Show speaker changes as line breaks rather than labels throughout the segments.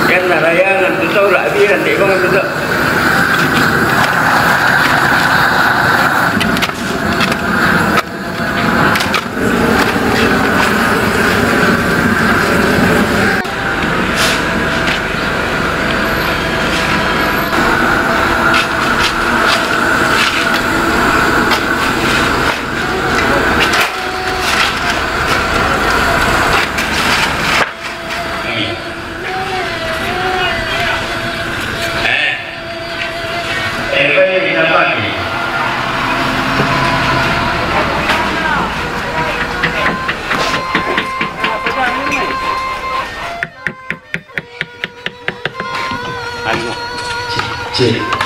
Kan nak raya nanti tahu lah dia nanti kau ngambil tu. Cik.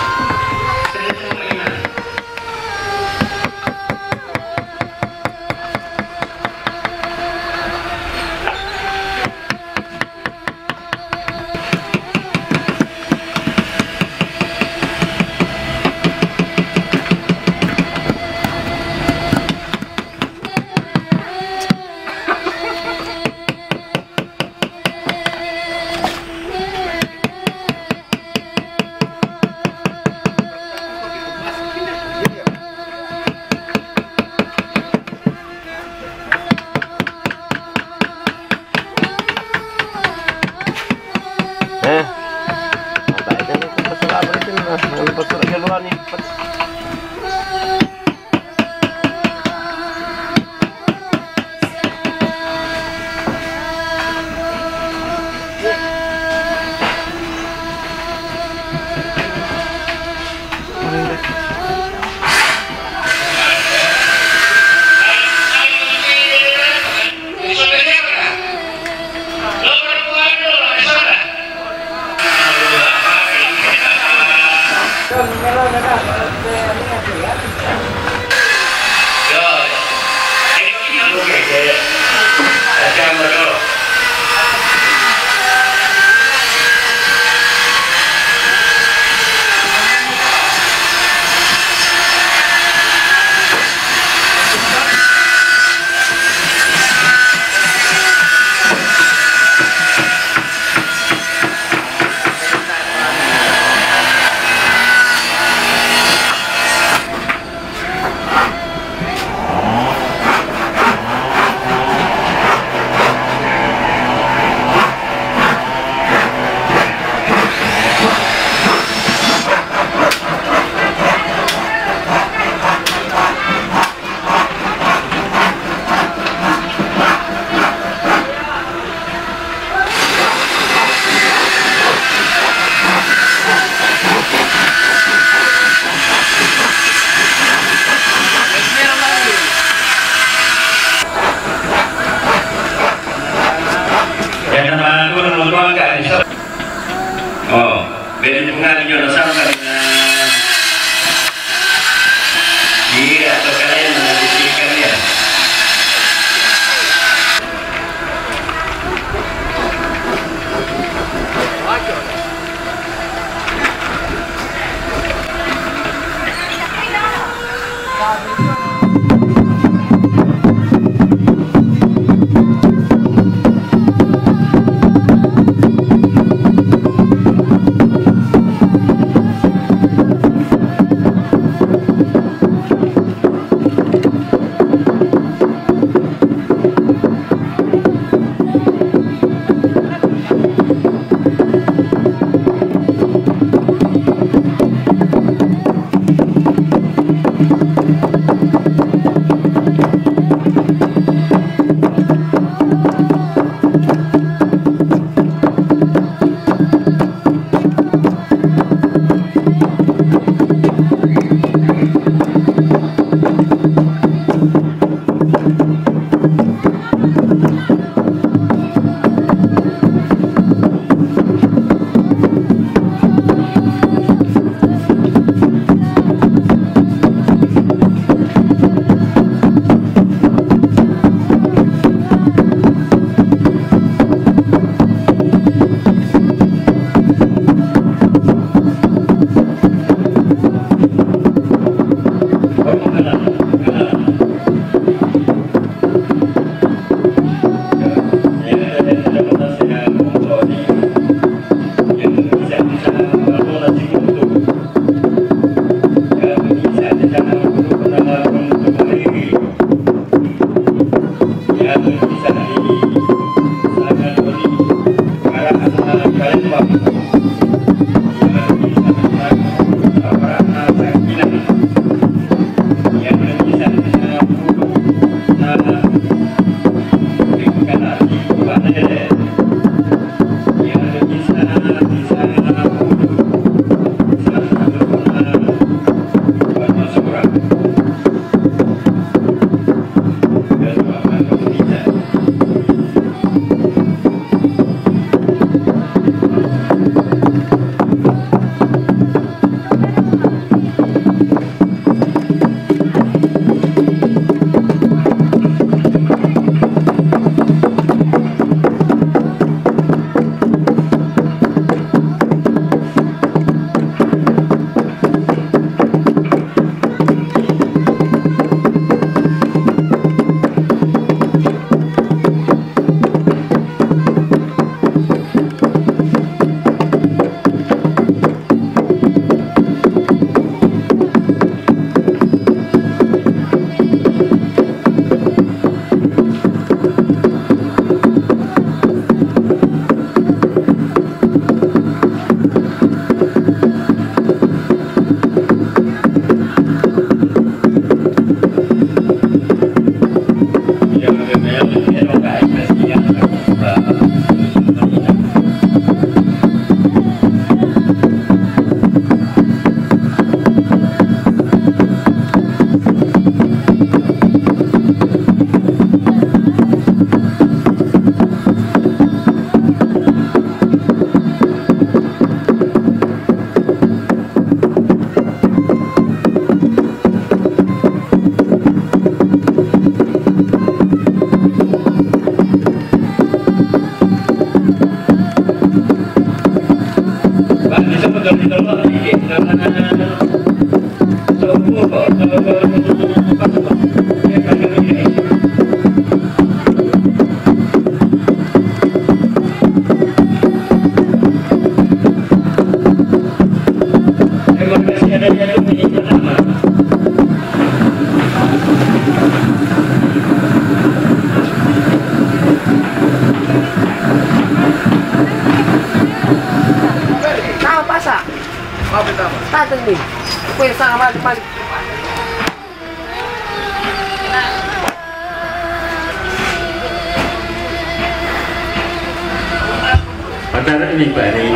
Padahal ini Pak ini.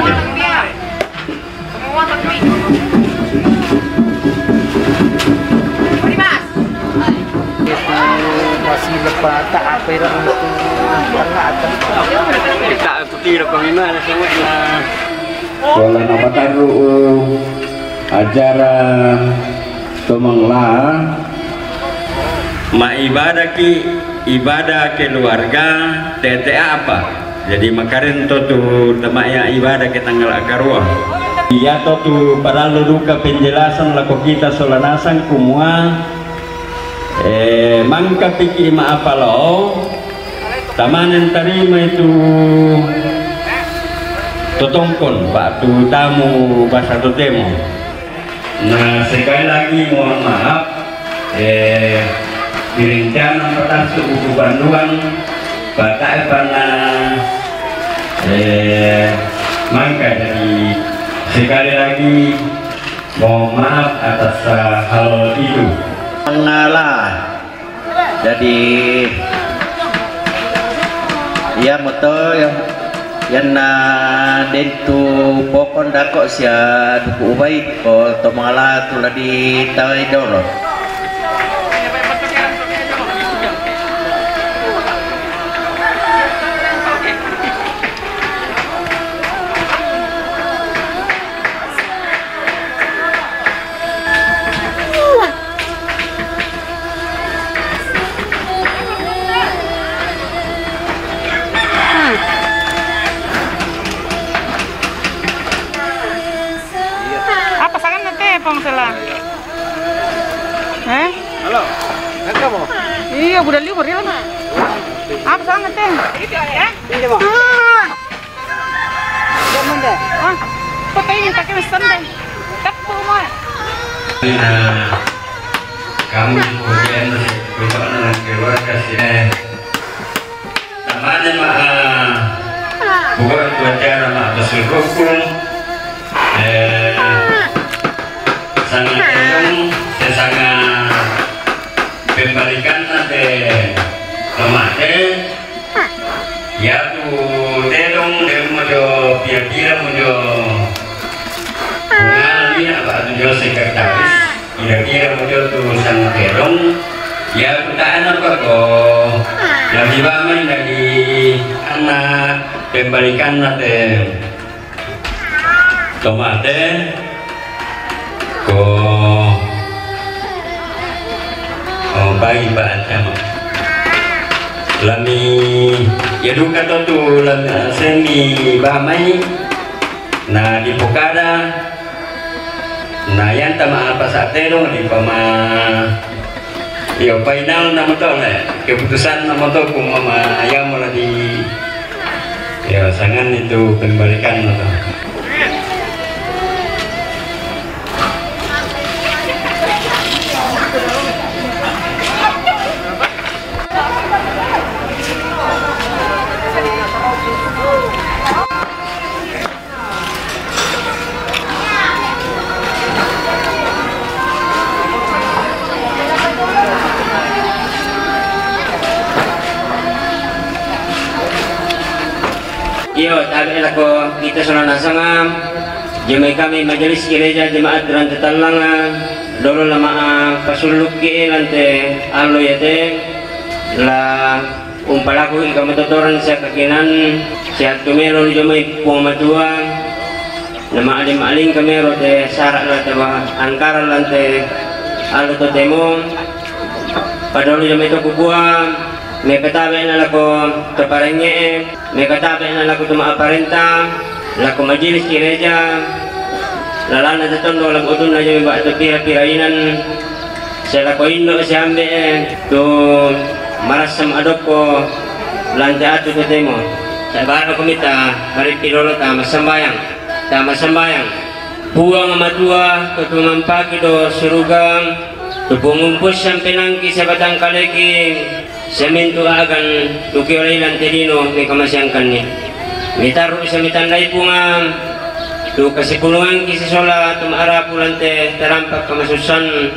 Semua tapi. Mas.
Masih lepas tak apa yang untuk
Kita putih apa gimana semua lah. Wala nama taruh ajaran tomangla ma ibadah keluarga tete apa jadi makarin tu temanya ibadah ke tanggal akarwa iya tu para luduka penjelasan lako kita solanasan kumua mangka piki ma apa lo tamanen terima itu totongkon pak tu tamu bahasa totemo. Nah sekali lagi mohon maaf direncana pertama buku panduan batai pana mangka jadi sekali lagi mohon maaf atas hal itu mengalah jadi ya moto yang na dentu pokon dako sia duku ubai ko to mangala tula di tawai dolo
halo, enggak mau?
Iya, udah libur ya mah. Apa sangat teh? Ya?
Ini mau. Jangan deh.
Kok ini pakai mesin deh? Tepu mah.
Kamu kemudian besok dengan keluarga sini. Namanya bukan itu acara besul hukum. Sangat senang, sangat pembalikan nanti kemana ya tuh terong mojo pia mojo ngali apa tuh sekretaris kira-kira mojo tuh sang terong ya pertanyaan apa kok yang dibangun dari anak pembalikan nanti tomate kok bagi baca lami ya duka tu lami seni bamai na di pokada na yan tama apa sa terong di pama yo final na mo to keputusan na mo to kung mama ayaw mo na di ya sangan itu pembalikan mo to. ada ko kita sana sangam jemaah kami majelis gereja jemaat Rantai Talangan dulu lama pasuluk ke lante alo ya te la umpalaku ika matotoran sa kakinan siya tumelo jemaah pumatuan nama alim aling kamero te sarak la tawa angkara lante alo to demo padahal jemaah itu kubuang may katabi na lako taparenge may katabi na lako tumaparenta lako majelis gereja lalana sa tondo lago utun na jami ba ito pira-pirainan sa lako indo sa ambe to marasam adok ko lante ato to demo sa baro kumita marit pilolo ta masambayang buang matua to tumampaki do surugang to pungumpos siyang pinangki sa batang kaleki semintu agan tukiolay lante dino may kamasyangkan ni mitaro sa mitandai punga tu kasipulungan kisi sola tumarapu lante terampak kamasusan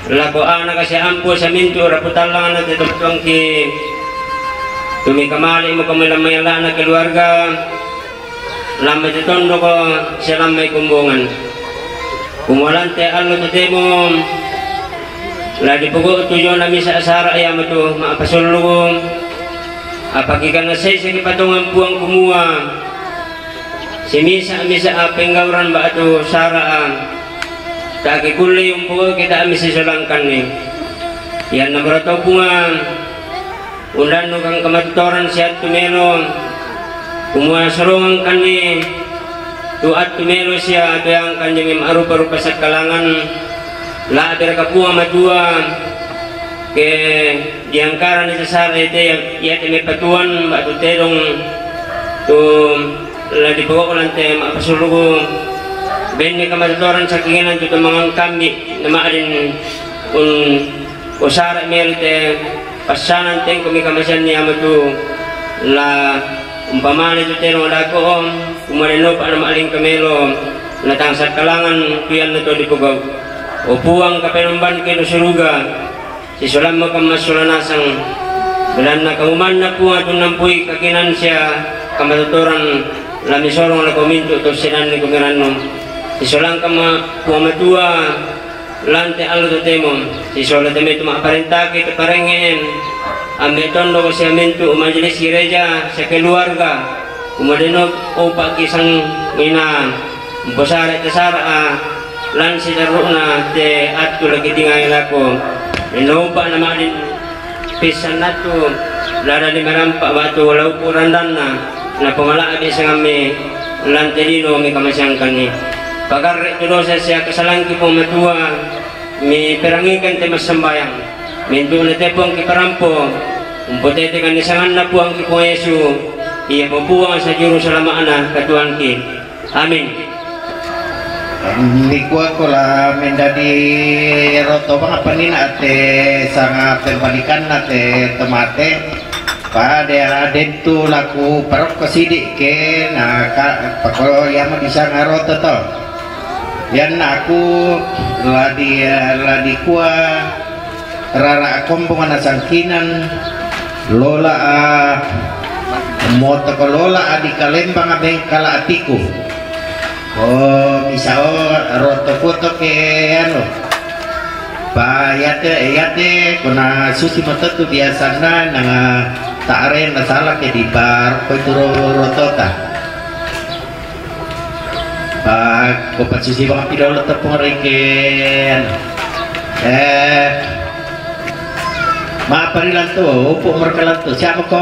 lako ana kasi ampo sa mintu raputalangan nate tumtuang ki tumikamali mo kamilamayala na keluarga lamay titondo ko siya lamay kumbungan kumulante alo tutemo lagi pugo tujuh nami sa asara ayam itu maapasulong apagikan na say sa kipatungan buang kumuha si misa penggauran ba ito saraan kakikuli yung pugo kita ami sisulangkan ni yan na barato bunga undan no kang kamatutoran siya tumelo kumuha sarungan kan ni tuat tumelo siya ito yung kanyang arupa-rupa sa kalangan la berkapua madua ke diangkaran di sasar itu ya teme patuan batu terong tu la dibawa lante mapasulugo benni kamatoran sakingan tu mangang kami nama adin usara melte pasanan teng kami kamasan ni amatu la umpamane tu terong dako umareno pa nama aling kamelo latang sa kalangan kuyan na to dipugaw upuang kapenumban kay suruga si sulam makamassulanasang bulan na kauman na po atong nampuy kakinan siya kamatutoran lamisorong na kuminto to sinan ni kumirano si sulang puamatua lante alo to temo si sulam teme tumaparentake tuparengeen ambe tondo ko siya minto majelis gereja sa keluarga umadino upa kisang ina bosare tesara lan si daruna te atku lagi tinggal lako inoba na malin pisan nato lada di marampa batu walau kurandan na pamala di sa kami lan telino mi kamasyangkan ni pagar tulo sa siya kasalangki po matua mi perangikan te masambayang minto na te po ang kiparampo umpotete kan isangan na po ang kipo Yesu iya mabuang sa Jerusalem ana katuan ki amin.
Likwa ko la mendadi roto bang apa ni nate sanga pembalikan nate tomate pada aden tu laku perok kesidik ke nak pakolo yang bisa ngaroto to yan aku ladi kuah rara kompongan sangkinan lola moto lola adi kalembang abeng kala atiku. Oh, misao roto foto ke ano pa yate kuna susi moto tu biasa na taaren na salah ke di bar ko turo roto ta pa ko pa susi bang pidol to pengeriken ma parilan to upo merkelan to siapa ko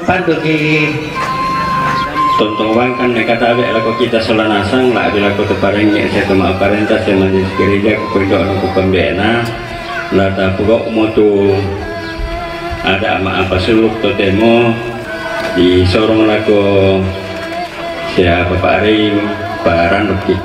pandu ki
tontong kan kata abe lako kita solanasang lah bila ko teparengnya saya tuma aparenta saya majelis gereja ko indo ko pembena la ta pugo motu ada ama apa suluk to temo di sorong lako saya bapak Arim paran ruki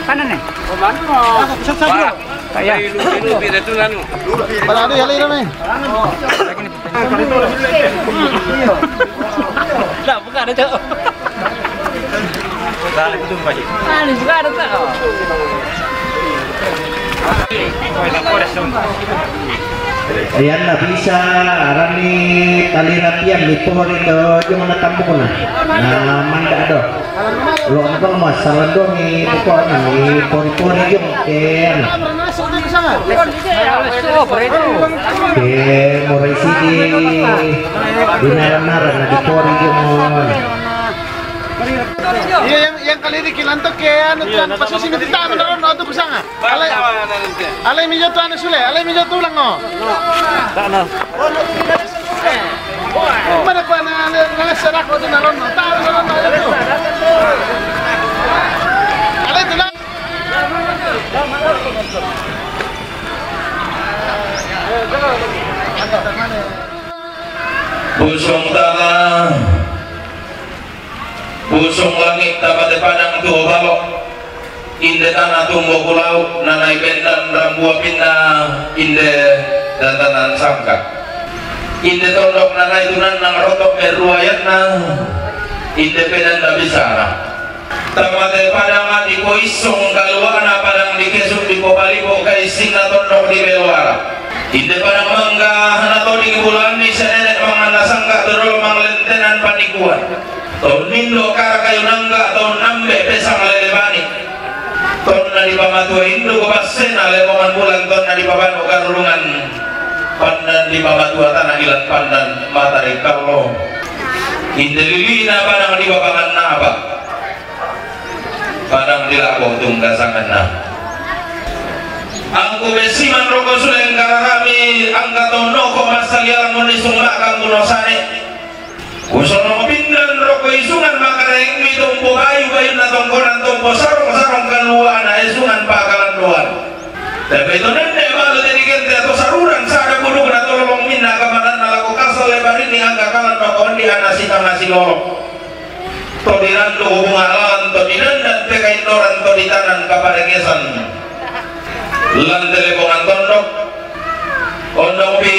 Panen nih. Kaya.
Para ada yang lain nih.
Lah buka ada cok.
Dale, betul Pak.
Ah, ini juga ada cok.
Ayan na bisa arani tali rapian lipor itu yung natambok na manda do lo ano mas salado ni pokoknya ni pori-pori yung ken moray sige dinaran-naran na dipori yung
Iya yang kali ini kilantok ke anu tuan posisi minta menaron auto kusanga. Alay mi joto anu sule, alay mi joto ulang no. Mana ko na serak ko naron no. Tahu naron no itu. Alay tulang.
Pusong tanah Pusong langit dapat padang tuh balok inde tanah tumbuh pulau nanai bendan rambua pindah inde datanan sangka inde tondok nanai tunan nang rotok meruayatna inde pedan da bisara tamate padang di ko isong kaluana padang di kesuk di ko balibo kai singa tondok di belwara inde padang mangga nato di bulan di senenek mangana sangka terol manglentenan panikuan tahun Indo kara kayu nangga tahun nambe pesang lelebani tahun nadi pamatua Indo kepasen lemongan bulan tahun nadi papan ukarulungan pandan di pamatua tanah ilat pandan matari karlo indelilina padang di babangan naba padang di lakong tunggasangan na angku besiman roko suleng karahami angka tono komasalialang monisung makang bunosane usono pindan roko isungan makareng mi tumpo bayu na tongkonan tumpo sarong keluar na isungan pakalan luar tapi itu nende malu jadi gente atau saruran sada bulu na tolong minna kamaran na lako kasal lebar ini angka kalan nokon di anasi nasi lolok to dirandu hubungan alam to dinandan pekain noran to ditanan kaparengesan lan telepongan tondok ondong pi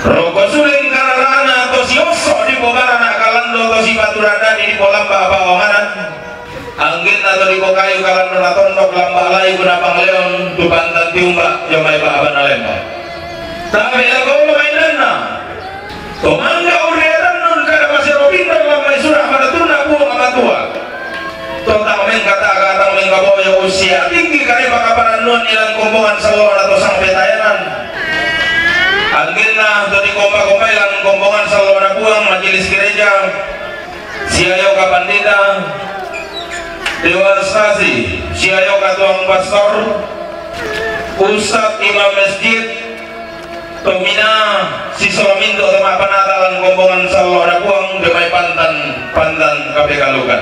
roko suling kararana to si oso di bobarana kalando to si baturada di polamba bawanganan anggit atau di kayu kalando na tondok lamba alay guna pangleon tu bantan tiumba jomay baaban alemba tapi ako lumainan na to mangga ureran nun kada masiro pindan lamay surah pada tuna buong amatua to tameng kata-kata mengkaboyo usia tinggi kari makaparan nun ilang kumbungan salon atau sang petayanan anggil na dari kompa-kompa ilang kombongan sa luar buang majelis gereja siayo ka pandita dewan stasi siayo ka tuang pastor ustad imam masjid pemina si solamindo sama penatalan kombongan sa luar buang demai pantan kapekalukan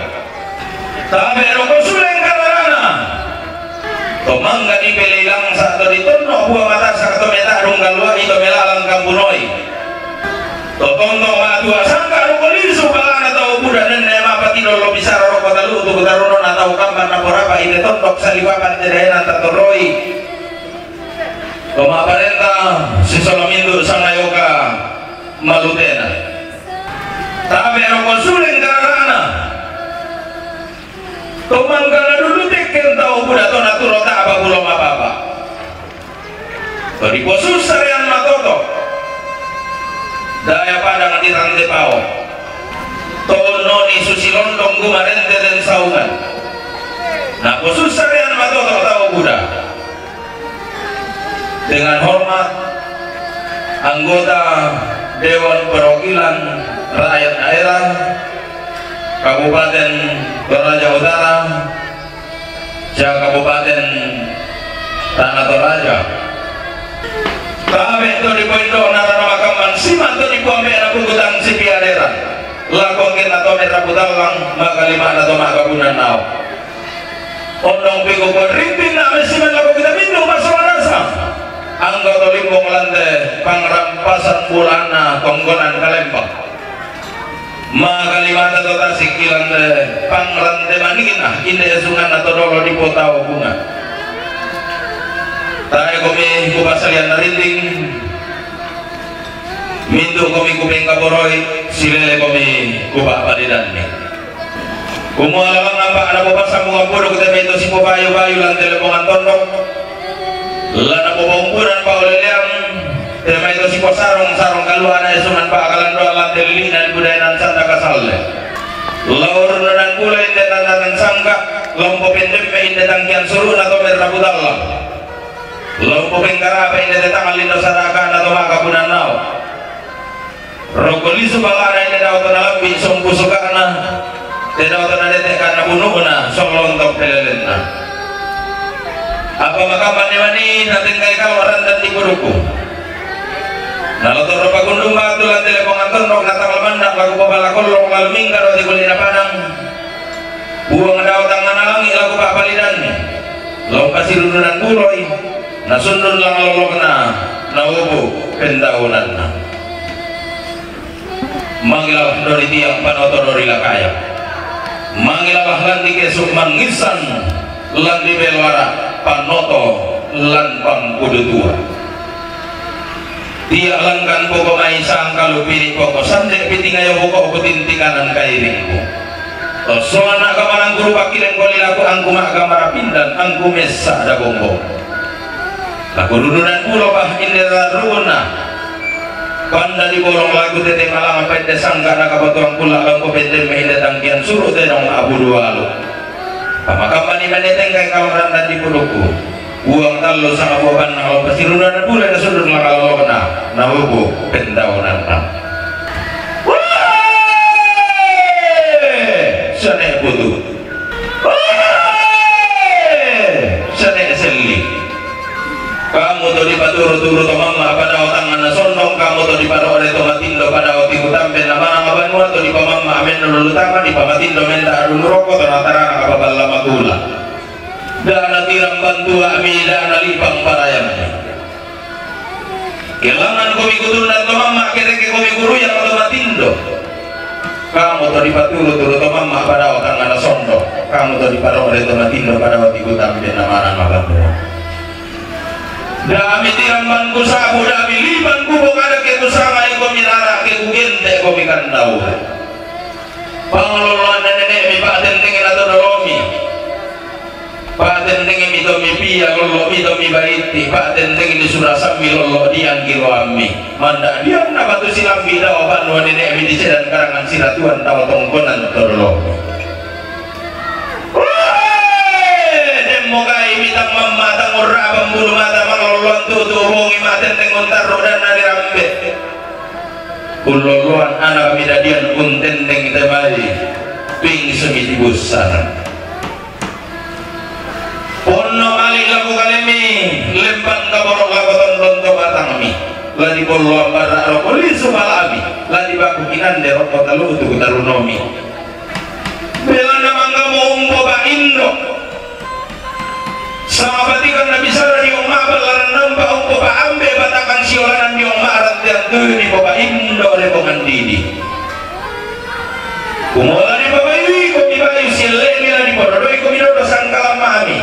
tapi roko suleng karana tomangga di pelilang saat ditono buah mata saat meta runggal luar itu melalang kampunoi totono madua sangka rukoli subalana atau budak nenek apa tidak lo bisa rokok talu untuk tarunon atau kamar naporapa ini tondok salibakan jadian tatoroi koma parenta si solomindu sana yoga malutena tapi rokok suling karana tomangga dulu teken tahu budak tona turota apa belum apa-apa beri posus sarian matoto daya padang di rantai pao tono ni susilondong gumarente dan saungan nah posus sarian matoto tahu budak dengan hormat anggota Dewan Perwakilan Rakyat Daerah Kabupaten Toraja Utara Kabupaten Tanah Toraja kami itu di Poindo Narana Makaman siman itu di Puambe Rabu Gudang si Piadera lakongin atau Rabu Talang Makalima atau Makabunan Nau ondong piku rimpin na siman laku kita minum masalah rasa anggota limbong lante pangrampasan bulana konggonan kalembang Makalimata to tasik ilang pangrante maningin inde sungan atau dolo di kota bunga tayo kami kupasalian narinding mintu kami kuping kaboroy silele kami kupa palidan ni kumualang nampak anak po pasang mga puro kita may ito si pupayo-payo lang telepongan tondok lana po paumpunan pa uliliang kita may ito si po sarong kaluhan na isuman pa akalando alang telilinan budayanan santa kasalde laur nan pula inde tandanan sangka lompo pendem me inde tangkian suruh na to merrabudalla lompo pengkarapa inde tetang alindo saraka na to makapunan nao rokoli subagana inde daw to nalambi sompu sugana tidak tahu nanti karena bunuh na solong tok pelelen na apa makapan ni nanti kay kawaran dan di kuruku nalotor pa kundung batu lan telepon anton nok natang lamandak lagu babala kolong lalu minggar di kulina padang buang daw tangan langi lagu papalidan ni law pasirunan buloy nasundun lang lolok na naubo pendaunan na mangilaw dori tiang panoto dori lakaya mangilaw lan di kesuk mangisan lan di belwara panoto lan pangkudu tua dia langkan pokok maisang kalau pilih pokok sandek pitingayo pokok kutintinganan kairingku so anak kamarang guru pakilen kolilaku angku mak kamara pindan angku mesa ada bombong laku dudunan pulau bah indera runa panda di bolong lagu tete malang apa ente sangka nak kapatuang pula langko pente mehinde tangkian suruh tenong abu dua lu pamakam mani meneteng kai kawaran dan di puluku uang talo sama boban kalau pasirunan pula na sudut makalo kena nahubu pendaunan na sane putu sane seli kamu to di paturu-turu to mama pada otangan na sondong kamu to di paro ore to matindo pada oti kutambe na mana ngabanwa to di pamama amen lulu tama di pamatindo menta aru rokok to natara kababalla magula dana tirang bantu ami dana lipang parayamnya kelangan komi kutunan to mama kereke komi guru yang to matindo kamu to di paturu-turu to mama pada otangan na sondong kamu to di paro ore to matindo pada oti kutambe na mana ngabanwa dami tirang banku sabu dami liban kubok ada ke kusama iko minara ke kugente ko mikandau pangaloloan nenek mi paten tengen atau dolomi paten tengen mi tomi pia lolo mi tomi baiti paten tengen di surasami lolo diang kiro ami manda diam na batu silam bida oban wa nenek mi di sedan karangan siratuan tawa tongkonan atau dolomi moga imitang mamma tangor abang bulu mata manglolon tutu hongi maten tengon tarro dan nari rambe kuloloan anak midadian unten teng temai ping semiti busana ponno mali laku kalemi lempan kaborok lakoton lonto batang mi ladi bollo ambara rokoli sumalami ladi baku kinande rokota lutu kutarunomi belanda mangga mo umpo ba indo sama batikan nabi sara di umma balaran namba umpo ba ambe batakan siolanan di umma arantian tuh di bapa indo le pengandidi kumola di bapa iwi komi bayu silemi la di bodoi komi dodo sangkala mami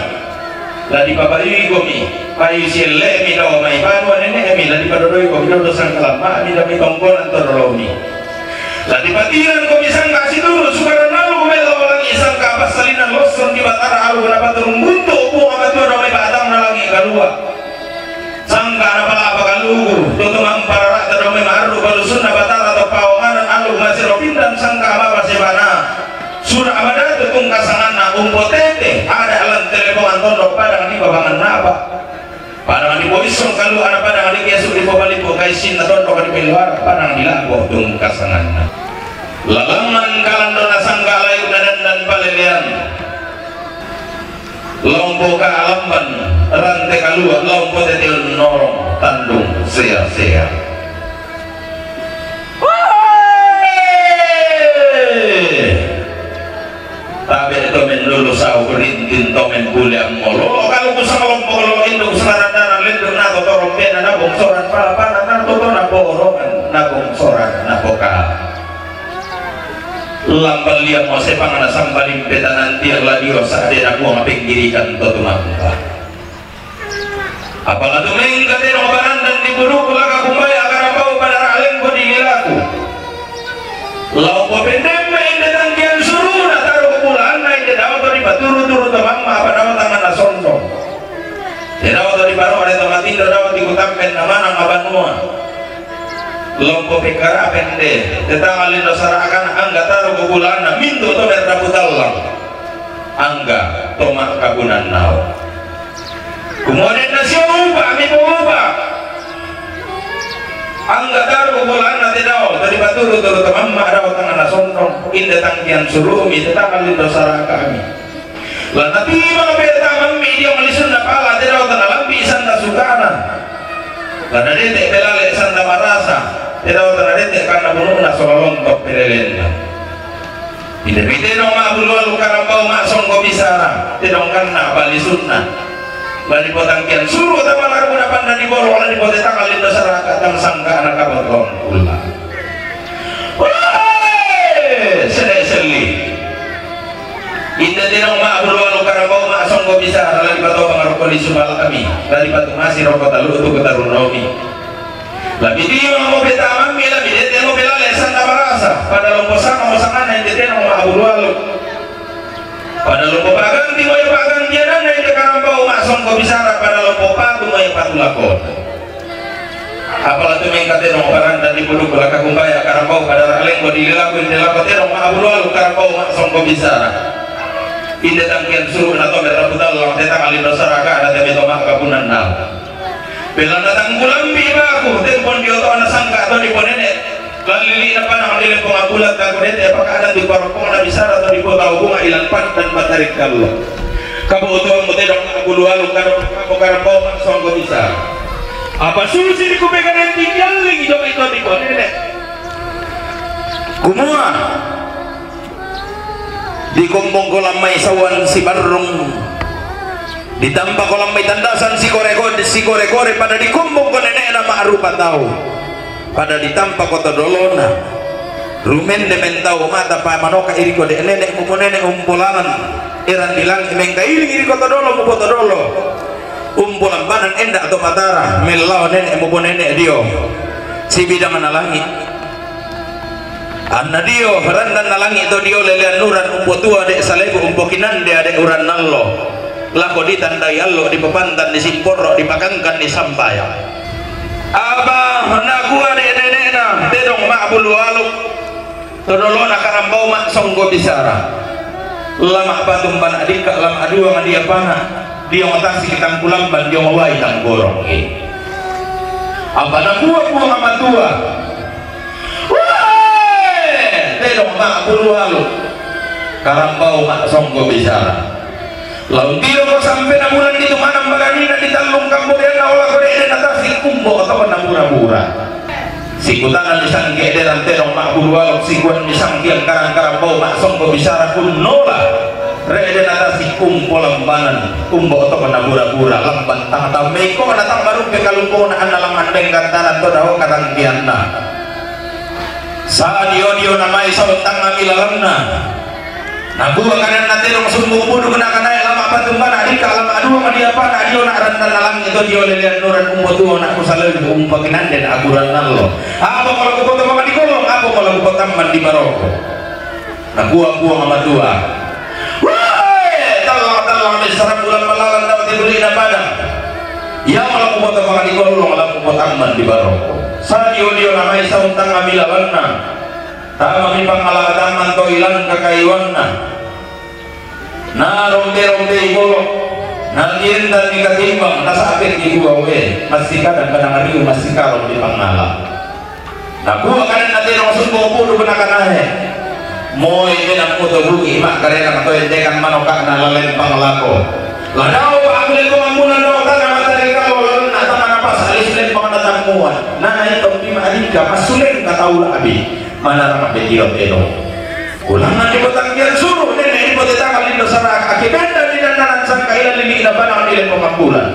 la di bapa iwi komi bayu silemi la mai panu nenek mi la di bodoi komi dodo sangkala mami la mi tongkonan torolomi la di patiran komi sangka situ sukaran lalu melo orang isang ka pasalinan loson di batara alu berapa turun buntu ramai batang nalangi kalua sangka na pala apa kalu tutumang para rata ramai maru balusun na batara atau pawangan alu masih ropindan sangka apa sebana surah abada tutung kasangan na umpotete ada alam telepongan tondok padang di babangan napa padang di boisong kalu ada padang di kiasuk di bobalipo kaisin na tondok di pelwar padang di lago tung kasangan na lalangan kalandona sangka layu dan palelian lompo ka alamban rantai kalua lompo tetil norong tandung sea-sea tabe tomen lulu sau rintin tomen buliang molo kalau kusang lompo lo induk saradaran lindung nato torong bena nabong soran palapanan nato to naborongan nabong soran naboka lambal liang mo sepang na sambalim peta nanti ang ladio sa atin ako ang pinggirikan to tumangka Apalagi tuming katero banan dan diburu kula kakumbay akan bau pada aleng ko digilaku. Lau ko pendeme inde tangkian suruh na taruh ke bulan na inde daw to di paturu-turu tamang ma pada tangan na sontong. Daw to di baru ada tempat tidur daw di kutampen nama nang abanua. Lau ko pekara pende tetang alin dosarakan angga taruh ke bulan na mintu to berdaputallang. Angga tomak kabunan nau. Kemudian nasi ubah, kami ubah. Angga taruh bulan nanti daw tadi baturu turu teman mak daw tangan nasontong indah tangkian suruh mi tetang alin dosara kami. Lan tapi mana beta mami dia malisun na pala tadi daw tangan lambi sanda sukana. Lan ada teh belale sanda marasa tadi daw tangan teh karena bunuh na solontok pelelenda. Bide-bide dong mak bulu karena bau mak songko bisara tadi dong karena bali sunnah. Bali potangkian suruh tamal arep dapan dan diborong lan dipote tanggal linda saraka tang sangka anak kabotlong kula. Woi, seli. Indah tinong mak bulu karena bau mak songko bisara lan dipato pangaroko di subal kami. Lan dipatu masih rokok talu tu ketarunomi. Labi di mau beta mami labi dia mau bela lesan tabarasa pada lomposan yang dia tinong mak bulu pada lompo pagang di moyo pagang jalan dari dekat bau masong kau bisara pada lompo patu moyo patu lakon. Apalagi mengkate dong barang dan dibulu belakang kumbaya karena bau pada raleng kau dilakuin dilakuin dong abulu alu karena bau masong kau bisara. Inde tangkian suruh nato berraputal lang tetang alin dosaraka ada tebe tomak kapunan nau. Belan datang bulan bibaku tempon dioto anak sangka atau diponenek. Lalili na panang nilai pengabulat dan kudete apakah ada di parokong na bisara atau di kota hubungan ilang pan dan matarik kalau kabutuan mo tedong nakabulualo karang bau maksong ko bisara apa susi di kubegan yang tinggal lagi jom itu di kudete kumua di kumpong kolam may sawan si barung ditambah kolam may tandasan si kore-kore pada di kumpong ko nenek na maarupa tau pada ditampak kota dolona rumen de mentau mata pa manoka iri ko de nenek mo nenek umpulangan iran bilang imeng kailing iri kota dolo mo kota dolo umpulan banan enda atau matara melaw nenek mo nenek dio si bidang nalangi anna dio randan nalangi itu dio lelean nuran umpo tua de salebu umpo kinande ade uran nallo lako ditandai allo di pepantan di simporo dipakangkan di sambaya abah nak gua de nenekna dedong mak bulu aluk todolona karambau mak songgo bisara lama patung bana dika lama adua dia pana dia ngotasi kitang kulamban dia mawai tang gorong apa nak gua sama tua woi dedong mak bulu aluk karambau mak songgo bisara lalu dia kok sampai 6 bulan itu mana baganina di talung kamboyan na olah kode eden atas si kumbo atau na mura-mura si kutangan disang gede dan terong mak burwalok si kuan disang kiang karang-karang bau mak songko bisara pun nola re eden atas si kumpo lambanan kumbo atau na mura-mura lamban tang-tang meko datang baru ke kalungko na analang andeng kantanan to daw karang kian na saat dio namai sawat tang amilalamna nabu kanan nanti dong sumbu budu kena kena lama apa tuh mana adik kalau adu sama dia apa adio nak rentan dalam itu dia lelian nuran umbo tuh nak kusalah di umbo kinan dan akuran nalo apa kalau kupo tuh di kolong apa kalau kupo taman di Maroko nah buang sama tua woi talang di sarang bulan malalan dapat dibeli na padang ya kalau kupo tuh di kolong kalau kupo taman di Maroko sadio namai sauntang amilawanna tama mi pangaladaman to ilang kakaiwanna na rombe ibolo na tienda ni katimbang nasapit di gua we masih kadang-kadang hari masih kalau di pangala na gua kanan natin ang sumbo puno kanakanahe moy menang mo to bugi mak karena to endekan manoka na lalen pangalako ladaw pa ako ko mamunan do ta matari ka lo na tama pas alis len panganatamuan na ito di maalika masulen kataula abi mana ramah betiot eno ulangan di petanggian suruh nenek di potetang alindo saraka akibenda di dandanan sangka ilan lili inabanang nilai pemakbulan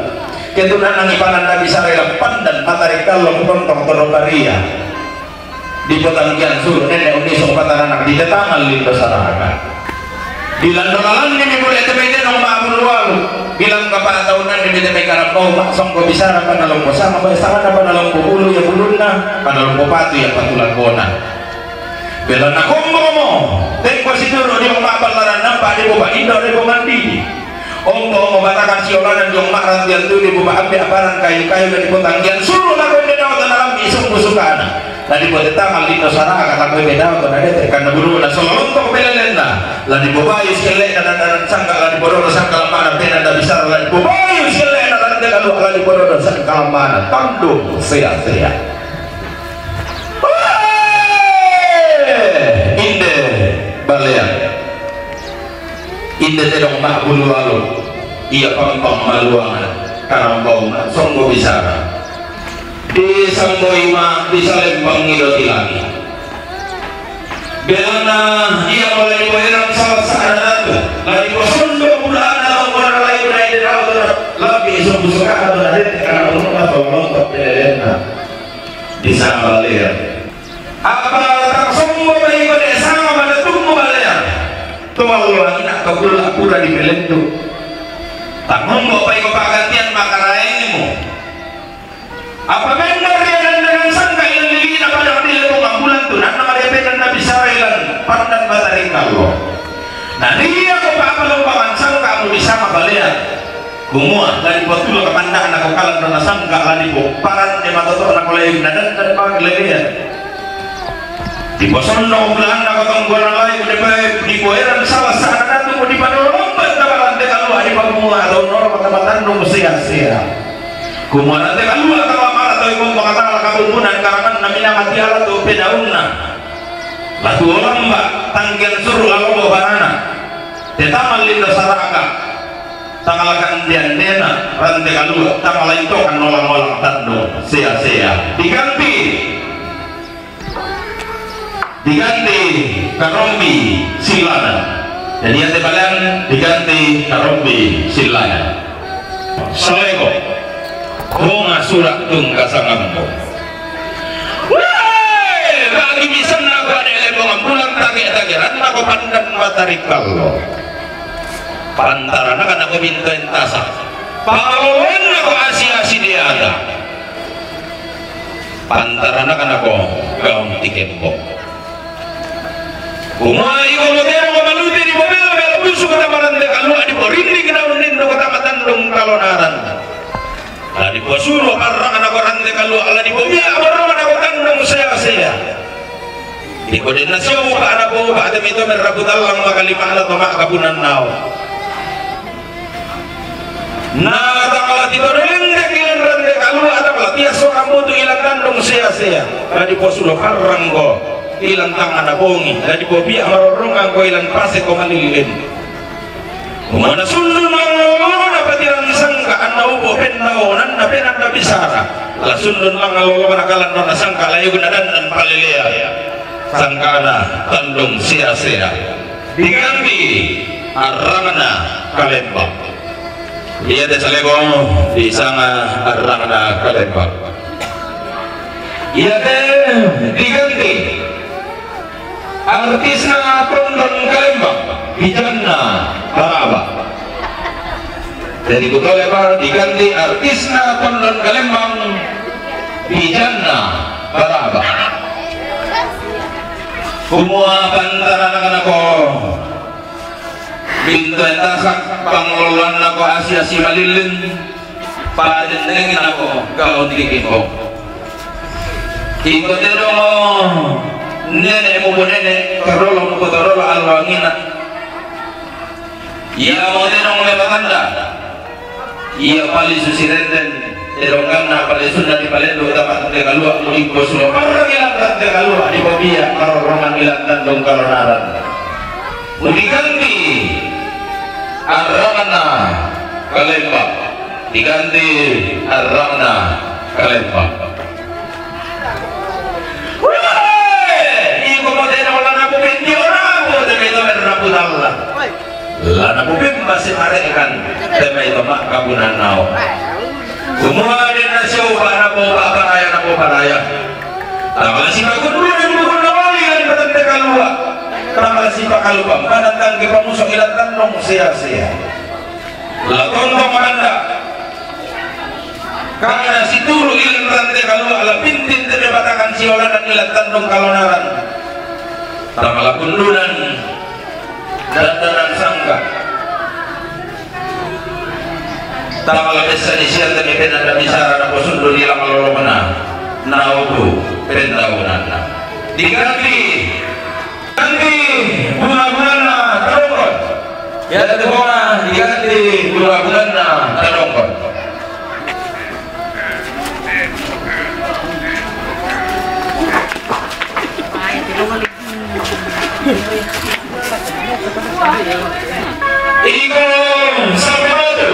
ketunan ang ipanan na bisa rela pandan matarik kalau kutontong torokaria di petanggian suruh nenek unisong pataranak di tetang alindo saraka bilang dolalan ini boleh temen nong maabul walu bilang kapan tahunan ini temen karap kau maksong kau bisa apa dalam kau sama bersama apa dalam kau bulu ya buluna pada dalam kau patu ya patulan kona bilang nak komo tengok si dulu dia maabal laran nampak dia bawa indo dia bawa mandi Ombo membatakan si orang dan jong maran yang tu di bawah ambil aparan kayu-kayu dari potang yang suruh lakukan dia dalam dalam isung busukan tadi buat tamal di nusara kata kau beda atau ada karena buru dan selalu untuk pelelena lagi bobayu sekali dan sangka lagi bodoh sangka mana pena dan bisa lagi bobayu sekali dan kalau lagi bodoh dan sangka mana tandung sia-sia inde balean inde terong mak bulu lalu iya pampang maluangan karang bau songgo bisara di Samboima di Salembang ngidoti lagi belana iya mulai berang salah satu lagi kosondo bulan atau orang lain dari dalam lagi suka atau ada karena orang atau nonton pelena di Sambalir apa tak semua bayi pada sama pada tunggu balik tumaluan nak kebula pura di belentu tak ngomong bayi kepagantian makarai ini apa benar dia dengan sangka yang lilin apa yang dia itu bulan tu nak nama dia benar Nabi Sarailan pandan batari kalau nah dia kepakai lombangan sangka kamu bisa mabalian kumua dari betul kepandangan aku kalah karena sangka lagi paran dia mata tu anak lain dan pakai lelian di bosan no bulan nak tanggulan lain di koeran salah sana tu di pada lomban tabaran dia kalau ada pemua atau norma tabatan dong sia-sia kumua nanti kalau atau ibu mengatakan kabungan karangan namina mati ala tu pedaunna lalu orang mbak tanggian suruh kalau bawa tetamal linda saraka tanggalkan dia nena rantai kalua tanggal itu kan nolang-nolang tandung sia-sia diganti karombi silana jadi yang tebalan diganti karombi silana selego bunga surat tung kasangambo bagi bisa nak ada lebong bulan tagih-tagiran aku pandan matahari kalau pantaran akan aku minta entasa pahlawan aku asi-asi dia ada pantaran akan aku gaung tikembo kumai kalau dia mau maluti di mobil kalau busuk kata marande kalau di borinding daun nindo kata matandung kalau naran lah di bosuro parang anak orang de kalau ala di bobia orang anak tandung saya di koordinasi pak anak bo pak dem itu merabut Allah makali mana to mak kabunan nau nah kalau di doreng kilan rande kalau ada pelatihan seorang butuh hilang tandung saya lah di bosuro parang go hilang tangan anak bongi lah di bobia orang angko hilang pase ko malilin mana sulun Allah dapat yang sangka anda ubo penau nanda penanda bisara la sulun Allah manakalan nona sangka layu gunadan dan palilea sangkana tandung sia-sia diganti arangana kalembang iya desalego di sana arangana kalembang iya diganti artisna tondon kalembang Bijana Baraba dari Kota Lebar diganti artisna tondon kalembang Bijana Baraba semua bantaran anak-anak ko pintu entasak pengelolaan ako Asia si malilin padendengin ako kau dikikipok ikut dong nenek mo nenek karolo mo karolo alwangina iya mo denong lebatanda iya pali susirenden erongam na pali sunda di palendo dapat de kalua mo iko sulo parang ilang de kalua di bobia karorongan ilang tandong kalonaran diganti arrana kalemba diganti arrana kalemba lana bubim masih arekan tema itu mak kabunan nau semua di nasio para po paraya tama si kakun dulu yang bukan nawali kan patente kalua tanggal si pakalupang panatang ke pamusok ilang tandong sia-sia latondong anda karena si turu ilang rante kalau ala pintin tebe batakan si olanan ilang tandong kalonaran tanggal kundunan dandanan sangka tanggal desa di siang tebe penanda bisara na posundo nilang malolomana naudu pentaunan diganti bunga-bunga tadongkon ya tadongkon diganti bunga-bunga tadongkon Ikon sampai batu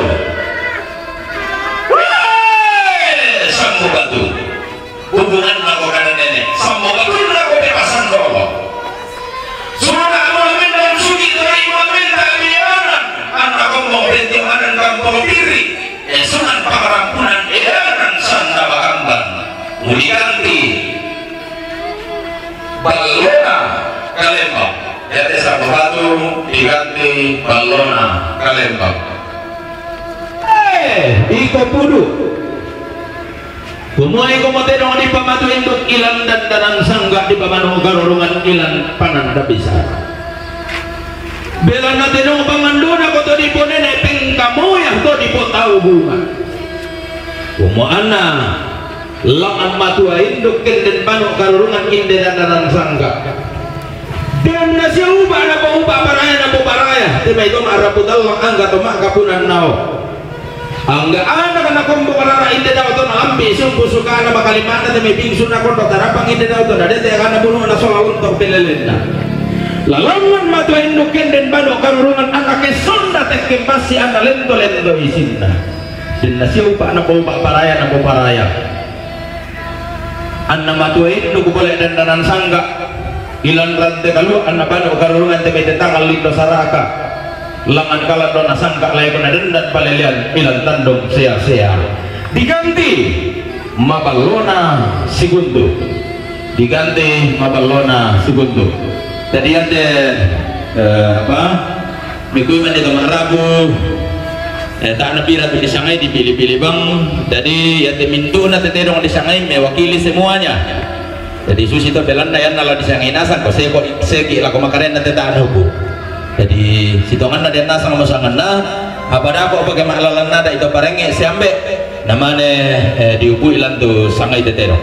sampai batu hubungan melakukan nenek sampai batu aku bebasan dulu sudah muamin dan suci dari muamin tabianan anak ngomong pertimbangan kampung diri sunan pengampunan edaran sanda bahamban mau diganti balona kalembang ya desa batu diganti balona kalembang iko pudu Kumulai kumotedong di pamatu induk ilan dan danang sangga di pamanu garurungan ilan pananda bisa. Bela natedong pamanduna koto di ponene pengkamu yang to di potau bunga. Kumuana langan matua induk kenden panu garurungan inde dan danang sangga. Dan nasi ubah na po paraya. Tiba itu marah putal angga to makapunan nao. Angga anak anak kombo karara inde daw to naambi sumpu suka na makalimata de may bingsu na kondo tarapang inde daw to na dete kana buno na solawon to pelelenda lalangan matu induken den bano karurungan anak sonda tekem pasi ana lento isinna din nasiu pa na po paraya anna matu induk boleh dan danan sangga ilan rante kalu anna bano karurungan te tangal lindo saraka langan kala dona sangka layak dan palelian ilan tandong sia-sia diganti mabalona sigundu tadi ada apa mikuman di kamar rabu tak ada pira di sangai dipilih-pilih bang jadi ya temintu na tetedong di sangai mewakili semuanya jadi susi to belanda yan nala di sangai nasan ko segi lako makaren na tetano bu jadi sitongan na den nasang masangan na apada ako pag maalalan na ito parenge siambe namane diubu ilan tu sangay tetero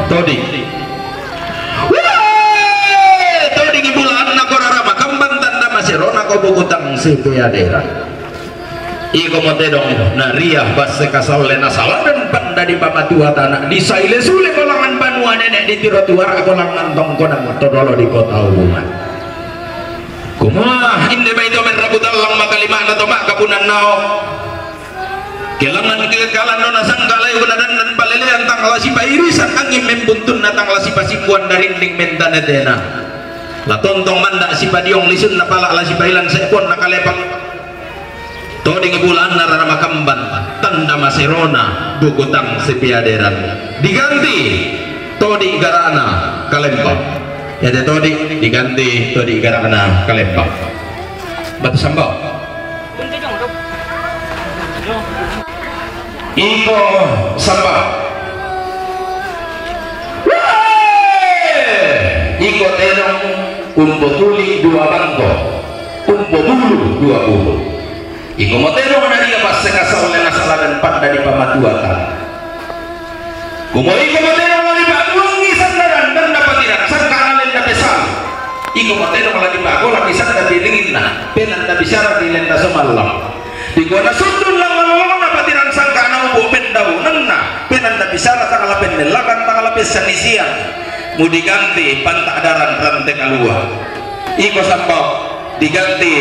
todi todi gibulaan na korara makamban tanda masirona ko bukutang sipiadera iko motedong na riyah basse kasal lena saladan panda di pamatua tanah di saile sule kolangan banua nenek di tiro tuara kolangan tongkonang todolo di kota hubungan kumah inde ba ito men rabutal lang makalima na to makapunan nao kelangan kegagalan no nasang kalay unadan palelean tangla si pairisan angin membuntun na tangla si pasipuan dari ding mentana dena la tontong manda si padiong lisun na pala la si pailan sa ipon na kalepang to ding bulan na ramakamban tanda maserona bugutang si piaderan diganti to di garana kalempang ya todi diganti todi garana kalembang batu sambal iko sambal iko tenong umbo tuli dua bangko umbo bulu dua bulu iko motenong nari pas sekasal lena salah dan panda di pamatuatan kumo iko motenong nari pagungi sandaran dan dapat tidak sangka iko mateno malagi bago lagi sana dilingin na penan na bisara dilenda semalam di gona sundun lang malolong na patiran sangka na ubo pendaw nang penan na bisara tangala penelakan tangala pesanisian mau diganti pantadaran rante kalua iko sambau diganti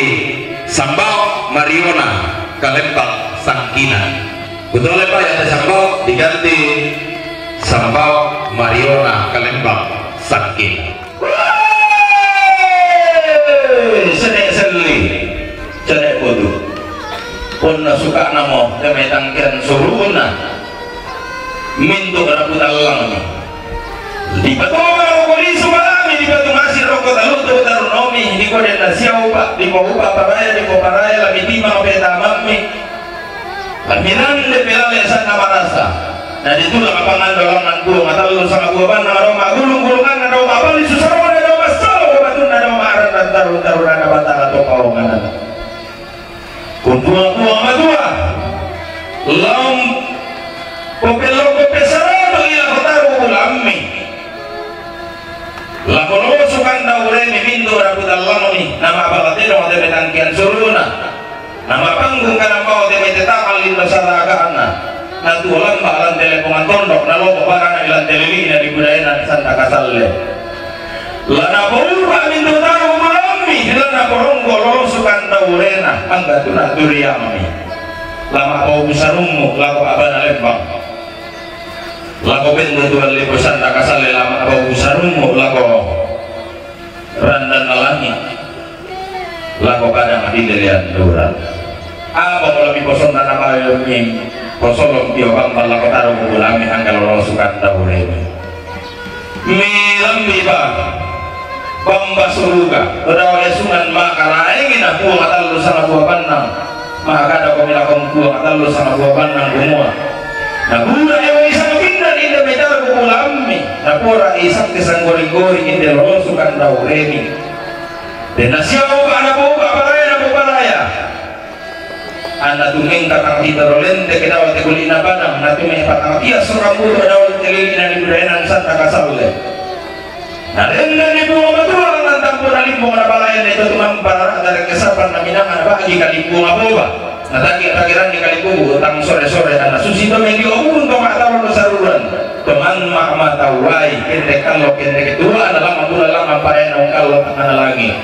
sambau mariona kalembang sangkina betul ya pak ya sambau diganti sambau mariona kalembang sangkina senek seli senek bodoh pun suka namo demi tangkiran suruna mintu raputal lang di patoga ko di sumalami di batu masih rokok taluto tarunomi di ko den nasiau pak di ko upa paraya lami timang peta mami laminan de pelale sana marasa dan itulah kapangan dolangan gulung atau sama gua ban aroma gulung-gulungan ada apa di susaro ada masalah batun ada marah dan taruh ada batang atau kawangan kumpul-kumpul matua lam popelo pesara ila kotaru ulami la kono sukan daure mi bindo rabudallami nama balate do de betangkian suruna nama panggung kana mau de betakal lin masyarakat na tulan balan telepongan tondok na lobo barana ilan telelina di budaya Santa Kasalle lana purba bindo taru ulami lana poronggo lolo sukan daurena angga tuna duriyami lama kau busarumu lako abana lembang lako bendo tuan lipo Santa Kasalle lama kau busarumu lako randan alangi lako kadang adilian duran apa kalau lebih kosong dan apa yang kosong dia bambal lako taruh ulami anggal lolo sukan dauremi milam biba bamba suruga udah sungan maka lain aku atal sama buah panang maka ada komila komku atal sama buah panang semua nah budak yang isang pindah indah betar ulami nah pura isang kesang gori-gori indah lolo sukan dauremi dan siapa anak paraya anda tumeng kakang kita rolente kita waktu kulina padang na tumeng patang tias orang buru ada telilina di budaya Santa Kasalle nah renda ni bunga betul nantang pun alimpung na balayan itu tumang para dari kesapan na minangan bagi kalimpung aboba nah takiran di kalimpung utang sore-sore ana susito mengi obun to matawa saruran teman mata wai kende kalau kende kedua adalah lama paen kalau tangan lagi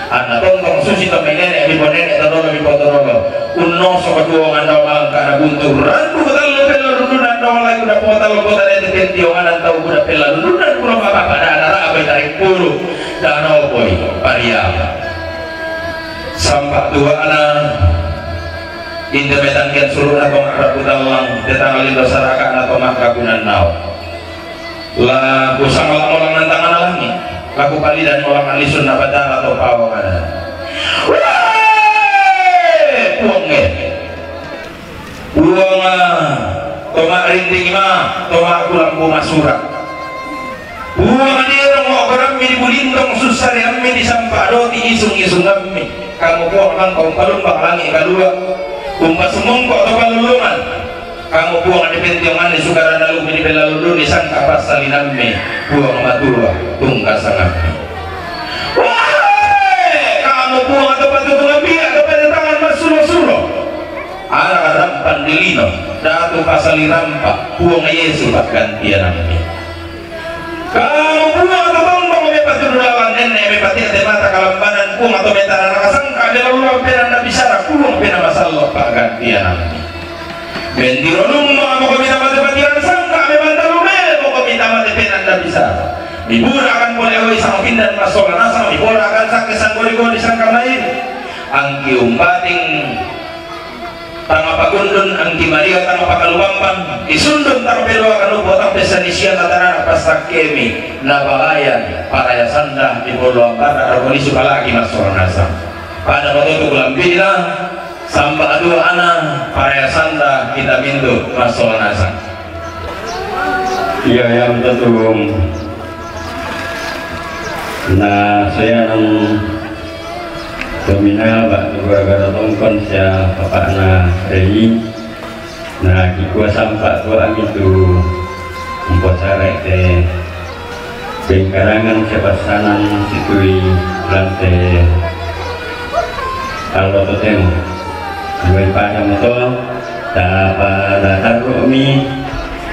ana tongtong susi to menene di bonene todolo di potoro unno so kedua ngandau malang kana buntur randu ketal pela rundunan do lagi udah potal kota de tentio nganan tau udah pela rundunan kulo bapak pada ana abai tarik puru danau boy paria sampak dua ana indah betangkian suruh atau makrabu tawang tetang alin dosarakan atau makrabunan nau lah kusang orang nantangan alami laku kali dan orang alisun nabatal atau pawangan buang tomak rinting tomak kulampu masurak buang dia mau orang di bulindong susah yang di sampah doti isung kami kamu buang kan kau kalung bakalangi kedua kumpas semongkok atau kalulungan kamu buang di pentiongan di sukaran lalu di belalulu di sangka pasalinami buang matua tungkas sangat kamu buang atau batu lebih atau pada tangan masulo anak rampan di lino datu pasali rampak buang Yesus gantian nami kamu buang atau bambang mepat dulawan nenek mepat di mata kalambanan buang atau metara nakasangka di lalu pena nabi syarah buang pena masalah pak gantian nami bentiro lumba mau minta mati patiran sangka memang talumel mau minta mati pena nabi syarah Ibura akan boleh sama pindah masuk nasa ibura akan sakit sanggori-gori sangka lain angki umbating tanga pagundun angki Maria tanga pakalubampan isundun tarbelo akan ubotang pesanisian tatana pastak kemi nabalayan paraya sanda di bolo angkara argoni sukalagi masuk nasa pada waktu itu kulambina sampai dua anak paraya sanda kita mintu masuk nasa
iya yang tentu. Nah saya nang terminal Pak gara-gara tongkon saya bapak na Rei nah kikua sampak gua itu membuat sarek teh bengkarangan siapa sanang situi lantai kalau tu temu dua pada motor tak pada taruh mi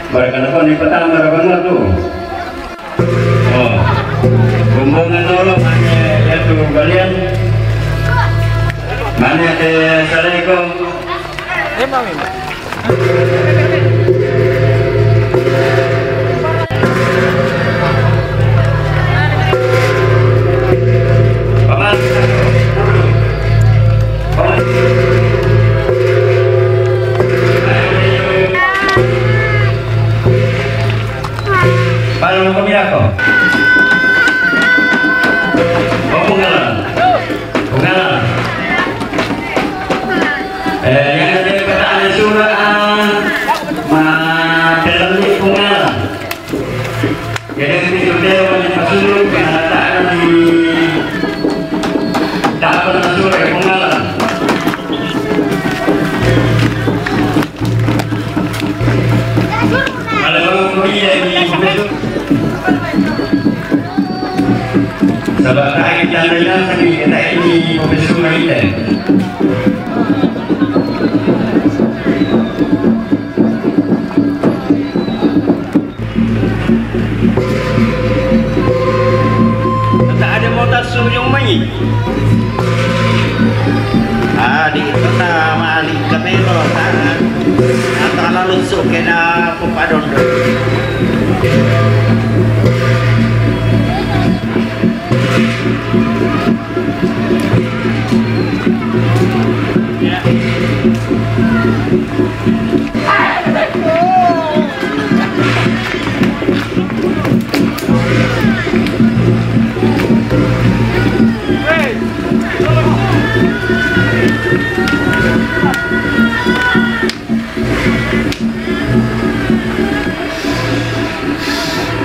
mereka apa ni pertama apa tu oh bumbungan nolong hanya itu kalian mana Assalamualaikum Paman Pengalan kami ako. Oh, pengalan. Pengalan. Yang ada perkataan surah dalam ini pengalan. Jadi ini sudah wajib masuk pengalaan di tahapan surah pengalan. Sebab lagi tandanya kami kata ini profesor kita. Tak ada motor sujung main.
Di itu nama Ali Kamelo tangan antara lusuk kena pepadon. Ya.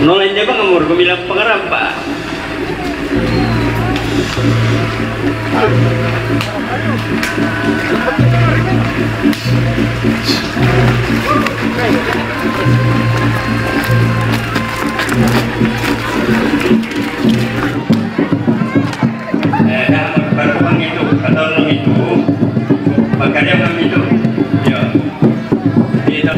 Nolain dia bang umur, gue bilang pengarap pak. Baru bang itu, atau orang itu, makanya bang itu, ya, itu.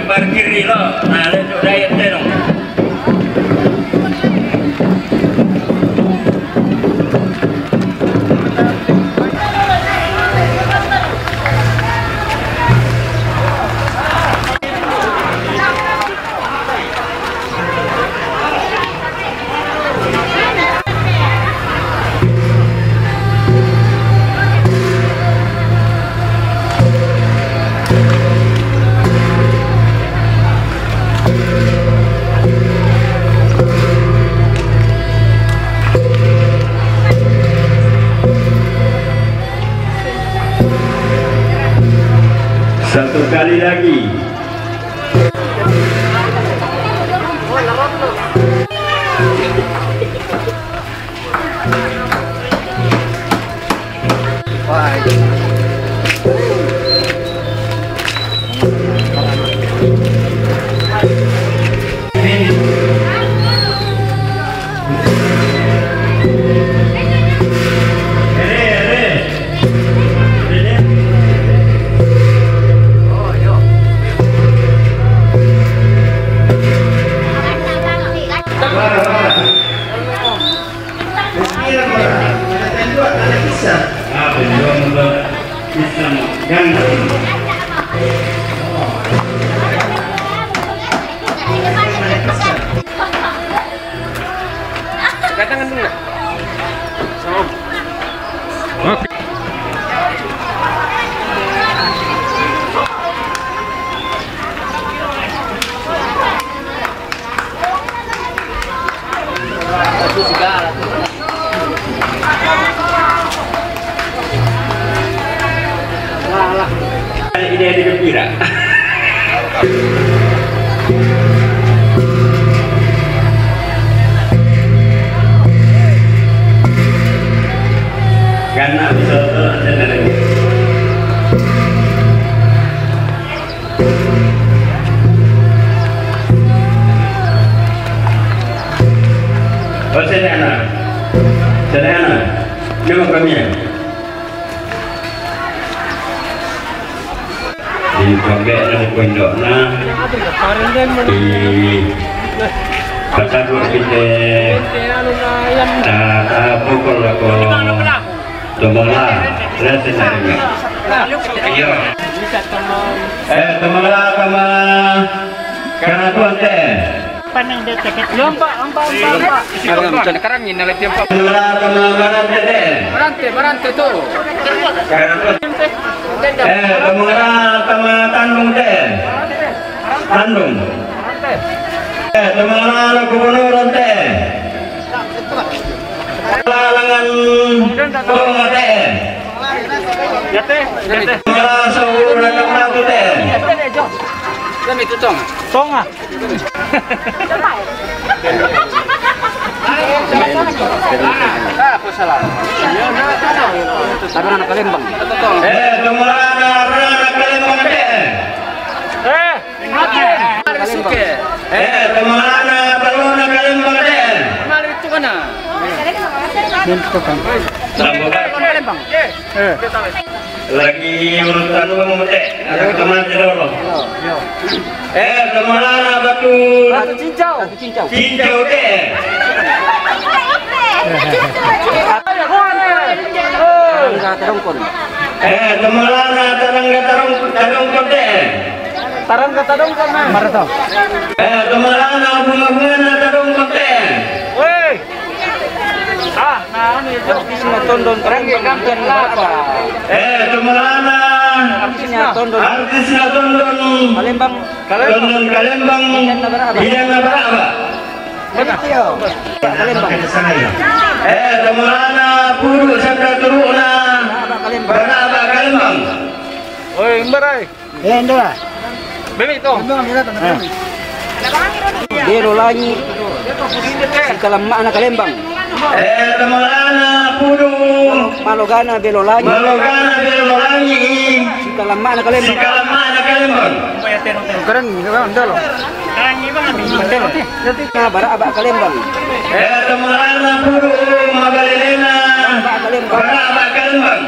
Parkir lo, nah itu diet dong. Satu kali lagi.
Tangan dulu. Oke.
Ini ada gembira. Karena bisa ada dari sederhana, dia mau kami ya. Di Bangga ada pondok nah di pasar kita Nah, pukul aku Tumala, resin harinya. Iya. Tumala kama karena tuan teh.
Panang dete ket lomba.
Karangin na lang yung
Tumala kama marante teh.
Marante to.
Tumala kama Tandung teh. Tandung. Tumala gubernur teh. Lalangan Tumala teh. Tumala sauran nak teh.
Kami tutong.
Songa.
Ako salah. Sabi na nakalembang.
Tumala na Kalembang teh.
Suke.
Tumala na Balo na Kalembang teh.
Malito ka na.
Kalembang. Lagi urusan umum teh. Ada teman dulu. Tumala na Batu Cincau teh. Tumala na Tarongkon teh.
Tarong na. Marato.
Tumala na bunga-bunga na Tarongkon teh.
Sinatondon Kalembang diyan apa?
Tumala na
Sinatondon
artis na Tondon
Kalembang.
Kalembang Bidan na Baraba.
Kalembang.
Tumala na Puro Sandra Turu na Baraba Kalembang.
Oi, Imbaray.
Endora.
Bebe ito.
Belo Langi. Si Kalama na Kalembang.
Tumala na Puro
Malogana Belo Langi.
Malogana Belolangi
Si Kalama na Kalembang.
Sikalama na Kalembang.
Karang ndalo. Na Baraba Kalembang.
Tumala na Puro Magalelena Baraba Kalembang.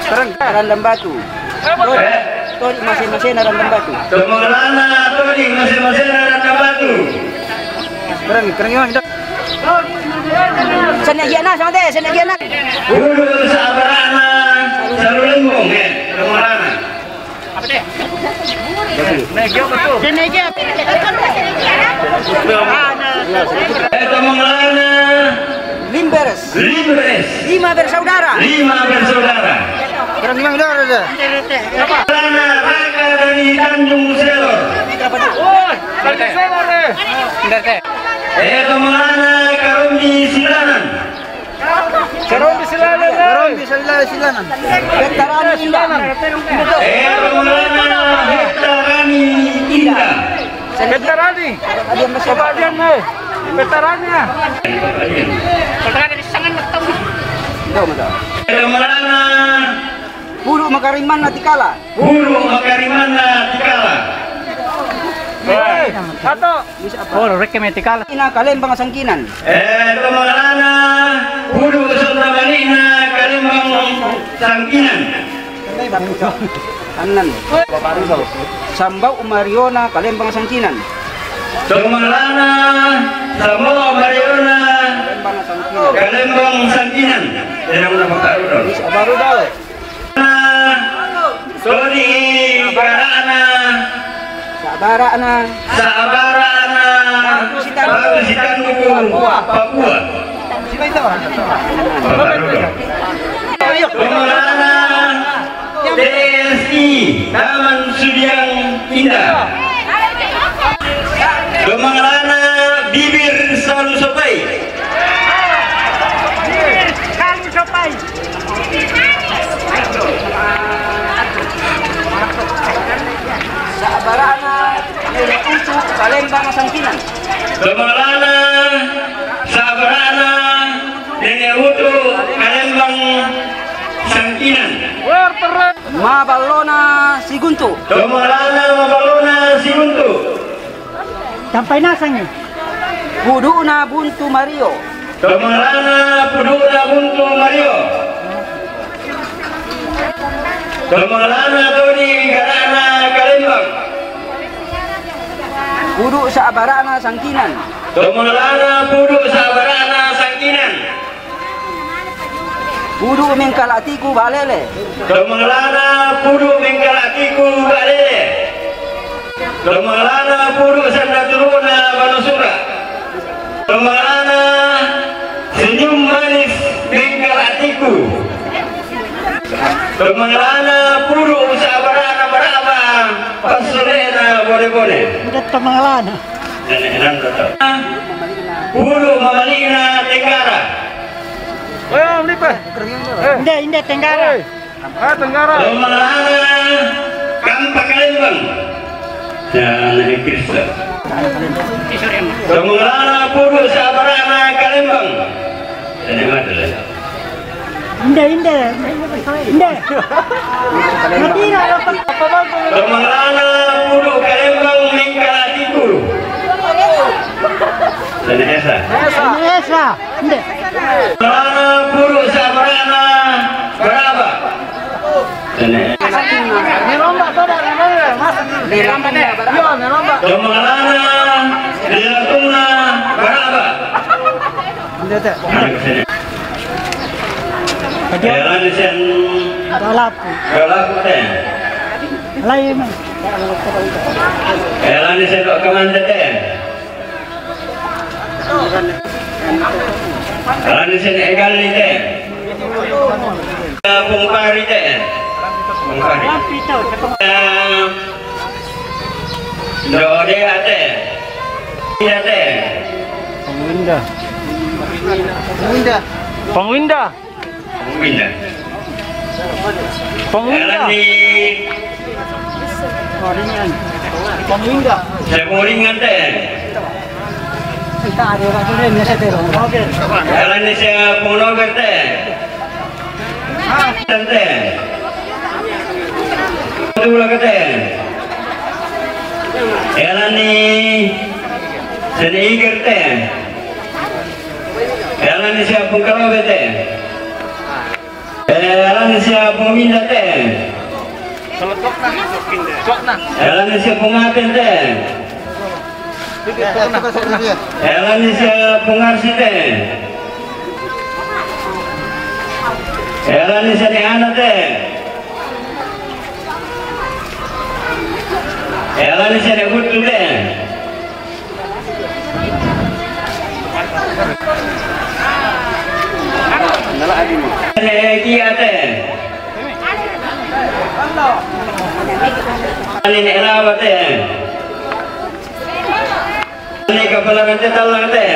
Karang Randam Batu. Tori masing-masing na Randam Batu.
Tumala na Todi masing-masing na Batu.
Karang yun. Senegya na, sama deh, senegya na.
Puro sa Abarana sa Lulembong Tumala na.
Senegya.
Tumala na
Limberes.
Libres
5 bersaudara.
5 bersaudara.
Karang gimana saudara?
Tumala na Raka dari Tanjung Selor. Tumala na Karombi Silanan.
Karombi Silanan. Veteran Indah.
Tumala na Veterani Indah.
Veterani.
Dia masih
Kapadian mo. Veterannya.
Tumala na
Puro Makariman na Tikala.
Puro Makariman na Tikala.
Ato.
Oh, rekemetikal.
Ina Kalembang Sangkinan.
Tumala na Puro Sundamani na Kalembang Sangkinan.
Anan. Sambau Mariona Kalembang Sangkinan.
Tumala na Samoa Mariona Kalembang Sangkinan. Yan ang napagkaro doon.
Baru daw.
Tony Barana
Sabarana.
Sabarana Bagusitan Papua. Pemerana TSI Taman Sudiang Indah. Pemerana Bibir Salu Sopai.
Kali sopai.
Sabarana Ucu Kalembang Sangkinan.
Pemerana Sabarana Neneutu Kalembang Sangkinan.
Mabalona Siguntu.
Pemerana Mabalona Siguntu.
Sampai nasang ni.
Buduna Buntu Mario.
Pemerana Pudura Buntu Mario. Pemerana Tony Garana Kalembang.
Budu Sabarana Sangkinan.
Pemerana Pudu Sabarana
pudu mengkal atiku balele.
Kemalana pudu mengkal atiku balele. Kemalana pudu sanda turuna banusura. Kemalana senyum manis mengkal atiku. Kemalana pudu sabarana berapa pasurena bone-bone.
Udah pemangalan.
Nenek pudu mamalina tenggara.
Indah Tenggara.
Kemalana kampak Lembang. Dan Kristen. Kemalana pudu sabarana Kalembang. Dan Madela.
Indah. Madina dapat apa bagus.
Kemalana pudu Kalembang mengkal atiku. Dan Esa.
Indah.
Kemalana pudu sabarana berapa? Dan
Melomba saudara, Mas. Melomba deh. Iya, melomba.
Kemalana dilatungna berapa?
Indah teh.
Jalan sen
Galapu.
galaku teh.
Lain.
Jalan sen dok kemana teh? Jalan sen egal ni teh. Pungpari teh. Pungpari. Dode ate. Iya teh.
Pengwinda.
Pindah. Jalan di
Pengwinda.
Semuringan teh.
Kita ada orang lain ya saya Oke.
Jalan di Semunoger teh. Teh. Dulu teh. Jalan di Seniger teh. Jalan di Pungkaloge teh. Jalan di Pungwinda teh. Jalan di Pungaten teh. Jalan di Pungarsi teh. Jalan di Seniana teh. Jalan di Senebutu teh. Kia teh. Ini elawa teh. Ini kepala nanti talang teh.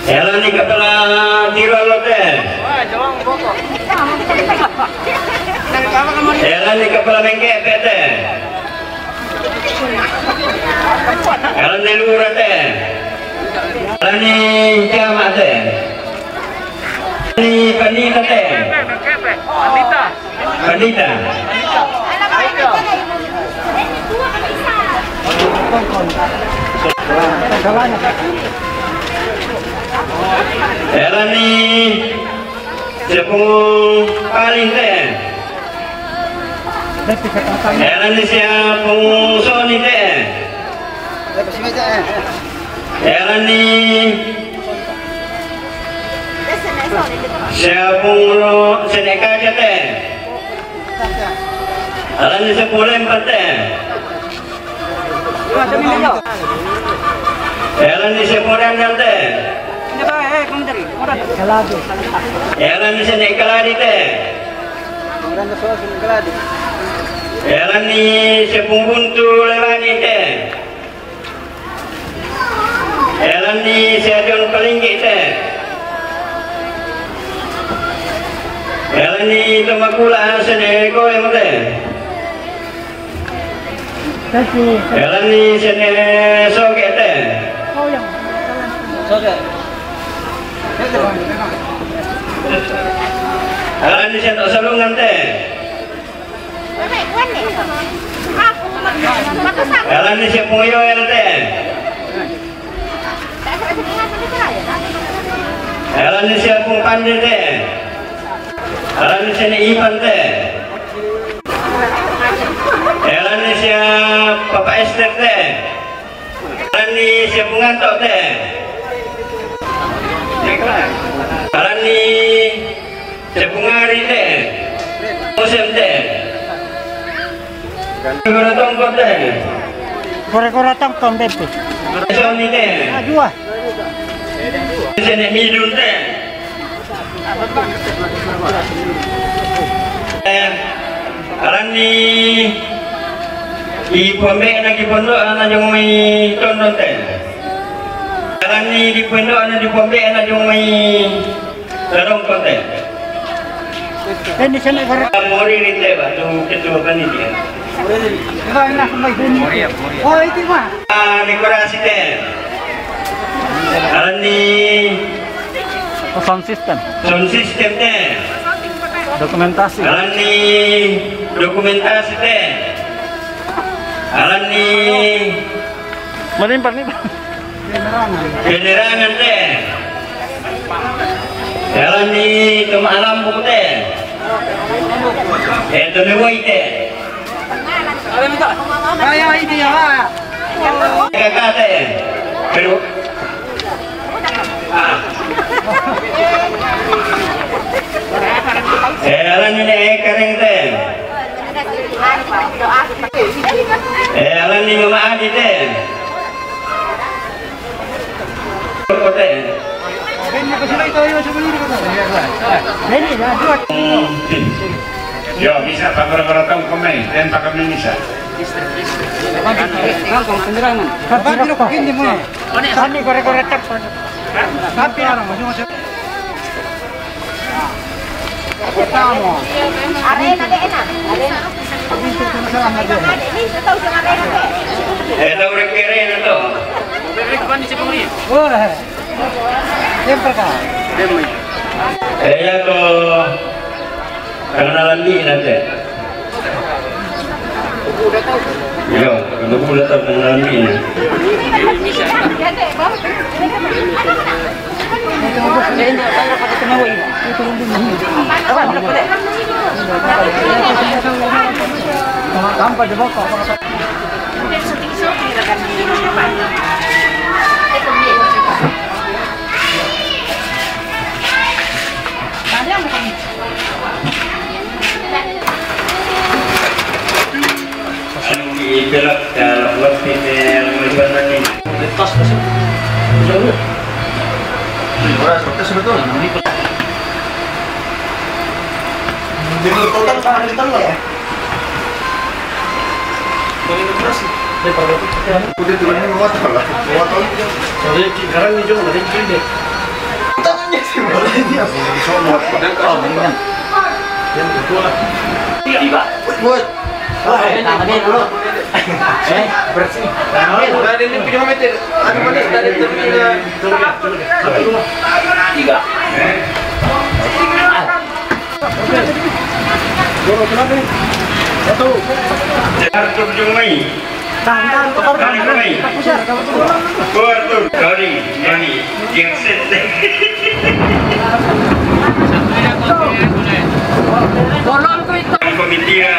Jalan ini kepala tirol teh. Jalan ini kepala mengkepe teh. Jalan ini lurah teh. Jalan ini kiamat teh. Ini pandita teh. Pandita. Jalan ini sepung paling teh. Jalan ini sepung soni teh. Jalan ini sepung sedekah aja teh. Jalan ini sepung lempar teh. Jalan ini sepung dandang teh. Jalan ini seni keladi teh. Jalan ini sepung buntu lewani teh. Jalan ini seadon pelinggi teh. Jalan ini temakula seni goyang teh. Jalan ini seni soge teh. Jalan ini seni salungan teh. Jalan ini sepung yoel teh. Jalan ini sepung pandi teh. Jalan ini seni ipan teh. Jalan ini Papa Esther teh. Jalan ini sepung ngantok teh. Alam ni Cepungari deh, musim deh. Kora tongkot deh,
Kora-kora tong bepe.
Sony deh,
Dua.
Sini midun deh. Alam ni di pondok anak yang mai tonton deh. Alam ni di pondok anak yang mai dorong konten.
Ini sana kora.
Mori rite ba tu ketua panitia.
Enak mai buni. Oh, itu mah.
Dekorasi deh. Alam ni
Sound system.
sound system deh.
Dokumentasi.
Alam ni dokumentasi deh. Alam ni
Menimpa nih.
penerangan deh. Alam ni kemalam buku deh. Itu mewai deh.
Ayo ini ya.
Kakak deh. Pero alam ni kering deh. Alam ni mama adi deh. Deh.
Ini ya dua.
Yo, bisa pakar-pakar tahu komen dan pakar Indonesia.
Kangkong penyerangan. Tapi kok ini mah. Sani kora-kora tak. Tapi orang masih. Pertama.
Arena deh enak. Arena.
Itu berkeren itu.
Oh, yang pertama.
Saya ke kenalan di nanti. Yo, kalau boleh tahu kenalan di.
Tanpa di bawah.
Belak dalam waktu ini melibatkan ini.
Tas tas.
Orang seperti sebetulnya. Jadi total kan hari tanggal ya. Udah turun ini muat lah. Muat on.
Soalnya sekarang ini juga ada yang
Tangannya sih boleh dia. Semua pada kau.
yang kedua. Tiga.
Buat.
Tangannya dulu. Bersih.
Dari ini punya meter. Anu mana dari terminal.
Tiga. Satu.
Artur Jumai.
Tahan.
Kali Jumai. Artur. Kali. Yani. Yang set.
Bolong tuh itu.
Pemitia.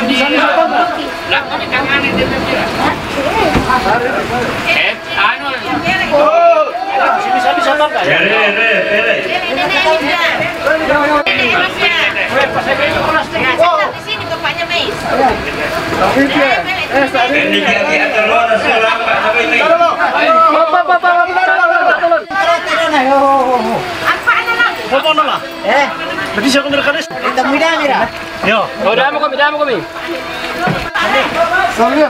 Bisa tak?
Ini dia atau orang selama apa ini?
Berarti siapa yang rekan? Yo. Udah mau kami. Soalnya.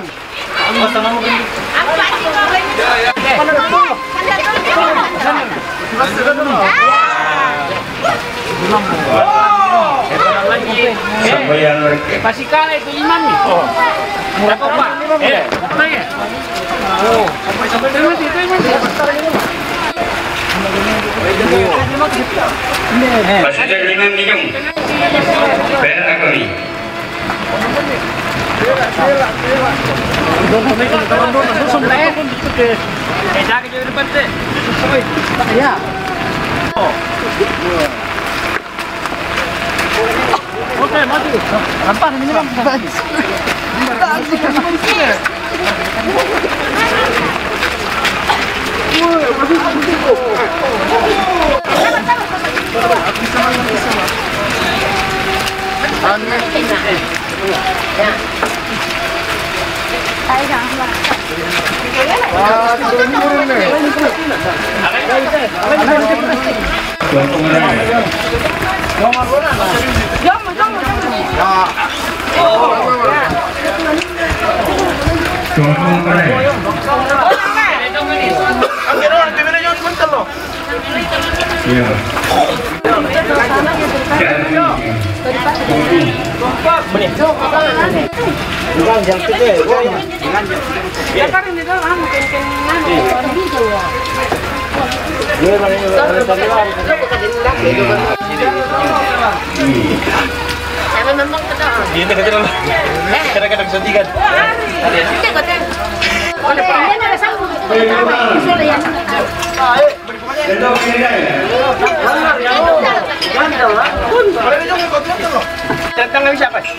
Sambayan
Pasikal itu imam nih. Berapa Pak? Sampai dulu itu imam.
Masih ada 5 minum. Bayar aku nih.
Oke, maju. Gampang ini, Bang.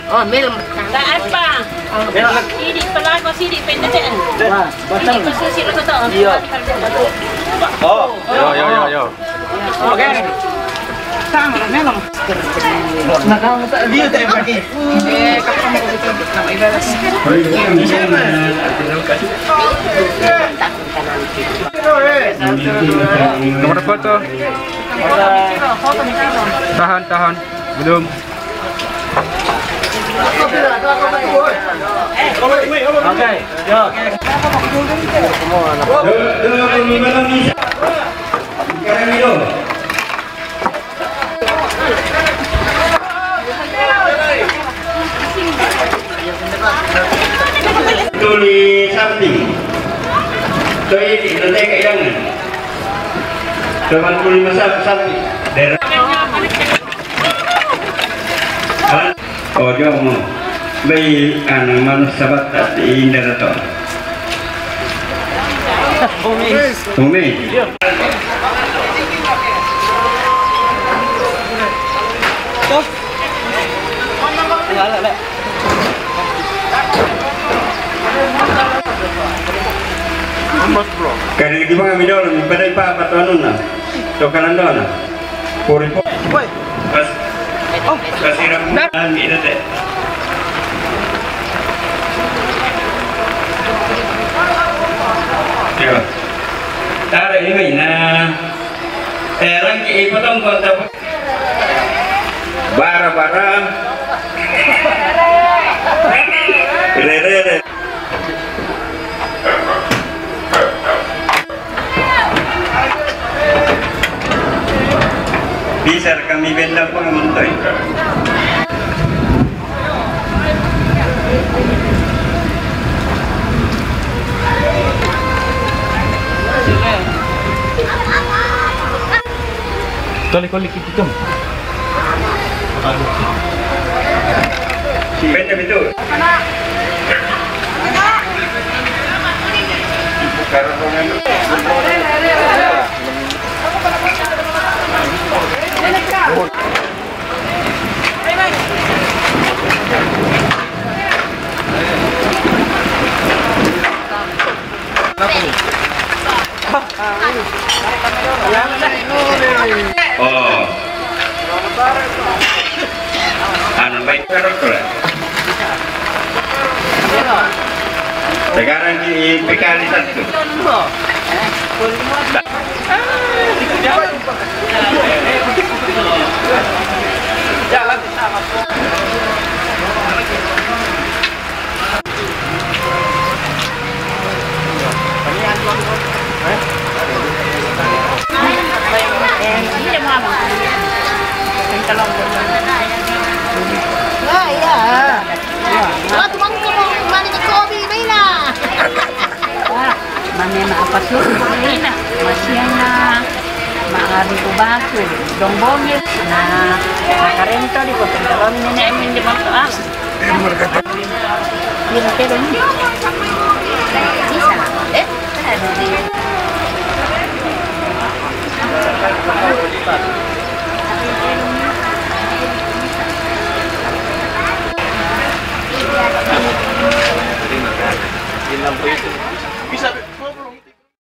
Oh, mil. Taas pa. Sidik pala ko, sidik pendekan. Sidik posisi lo to. Iya.
Oh, yo.
Oke. Sama lah memang. Nakal mo sa video tayo pagi. Kapag mo ko nama ibarat.
Nomor foto. Tahan. Belum.
Oke, yo.
Tulis something. So ini nanti kayak yang 85 something. Oh dia mau bayi anak manusia batas di Indarato. Umi. Kali di mana video ni pada ipa patuan na. Tokalan doa na. Puri po. Pas. Kasiram dan ini deh. Yo. Tarik ini na. Terang ki potong kota. Bara. Re. Bisa kami benda pengamuntoy.
Kali-kali kita tu.
Benda itu. Oh, anu baik terus. Sekarang di PKL satu. Jalan sama.
Mana apa sih? Ini masih na maari ko baso, dong bongil na makarento di pagkaroon ni Emin di Mataas. Pero hindi. Isa. Ano di?
Bisa